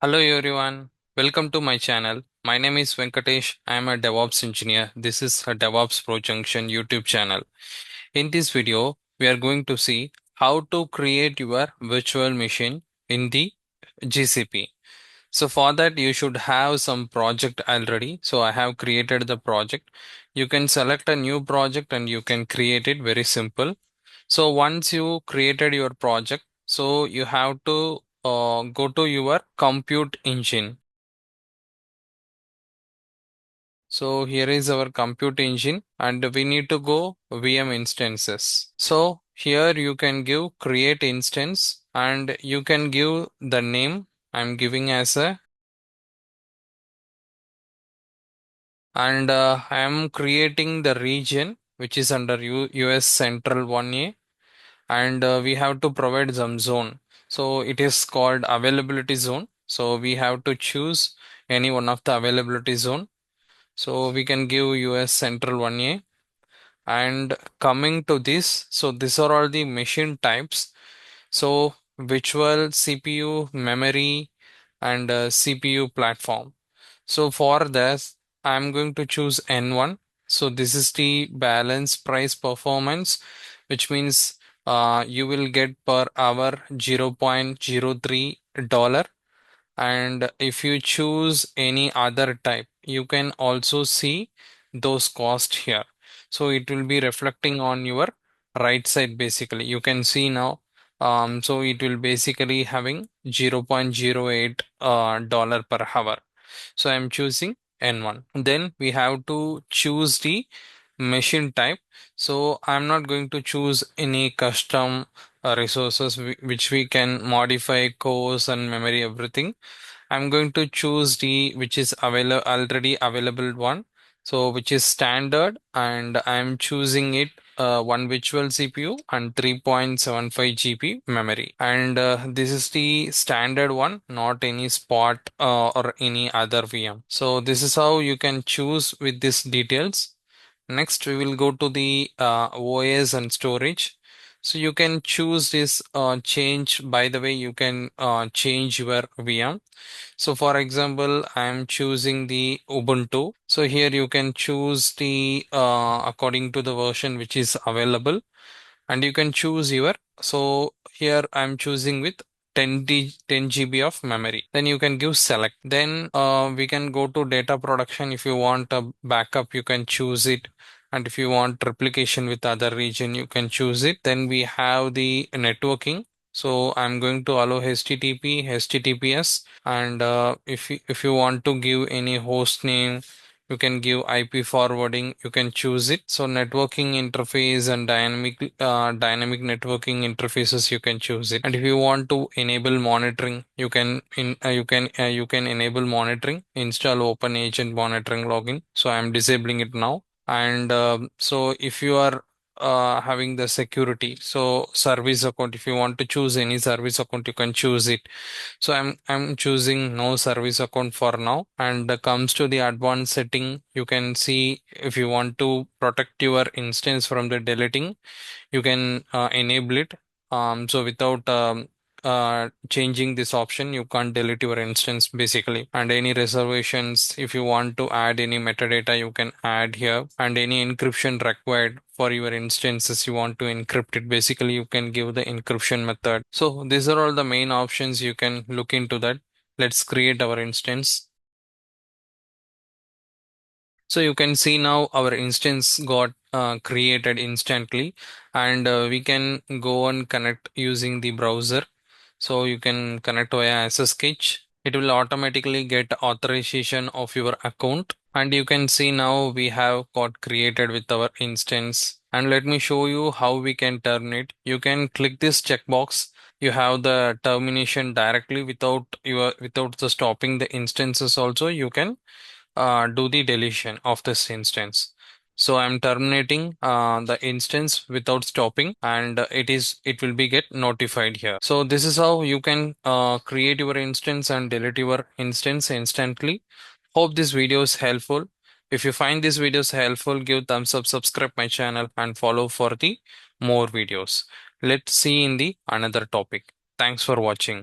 Hello everyone, welcome to my channel. My name is Venkatesh. I am a DevOps engineer. This is a DevOps Pro Junction YouTube channel. In this video, we are going to see how to create your virtual machine in the GCP. So for that, you should have some project already. So I have created the project. You can select a new project and you can create it very simple. So once you created your project, so you have to go to your compute engine. So here is our compute engine and we need to go VM instances. So here you can give create instance and you can give the name I'm giving as a and I am creating the region which is under US Central 1A and we have to provide some zone. So it is called availability zone. So we have to choose any one of the availability zone. So we can give US Central 1A. And coming to this, so these are all the machine types. So virtual CPU, memory, and CPU platform. So for this, I'm going to choose N1. So this is the balance price performance, which means you will get per hour $0.03. And if you choose any other type, you can also see those cost here. So it will be reflecting on your right side basically. You can see now. So it will basically having $0.08 dollar per hour. So I'm choosing N1. Then we have to choose the machine type. So I'm not going to choose any custom resources which we can modify cores and memory everything. I'm going to choose the which is available already available one. So which is standard and I'm choosing it one virtual CPU and 3.75 GB memory. And this is the standard one, not any spot or any other VM. So this is how you can choose with these details. Next, we will go to the OS and storage. So you can choose this change. By the way, you can change your VM. So for example, I'm choosing the Ubuntu. So here you can choose the according to the version which is available and you can choose your. So here I'm choosing with 10 GB of memory. Then you can give select. Then we can go to data production. If you want a backup, you can choose it. And if you want replication with other region, you can choose it. Then we have the networking. So I'm going to allow HTTP, HTTPS, and if you want to give any host name, you can give IP forwarding. You can choose it. So networking interface and dynamic networking interfaces, you can choose it. And if you want to enable monitoring, you can enable monitoring. Install Open Agent Monitoring login. So I'm disabling it now. And so if you are having the security, so service account, if you want to choose any service account, you can choose it. So I'm choosing no service account for now. And comes to the advanced setting, you can see if you want to protect your instance from the deleting, you can enable it. So without changing this option, you can't delete your instance basically. And any reservations, if you want to add any metadata, you can add here. And any encryption required for your instances, you want to encrypt it. Basically, you can give the encryption method. So these are all the main options. You can look into that. Let's create our instance. So you can see now our instance got created instantly and we can go and connect using the browser. So you can connect via SSH. It will automatically get authorization of your account and you can see now we have got created with our instance. And let me show you how we can terminate. You can click this checkbox. You have the termination directly without the stopping the instances also. You can do the deletion of this instance. So I'm terminating the instance without stopping and it will be get notified here. So this is how you can create your instance and delete your instance instantly. Hope this video is helpful. If you find this videos helpful, give thumbs up, subscribe my channel and follow for the more videos. Let's see in the another topic. Thanks for watching.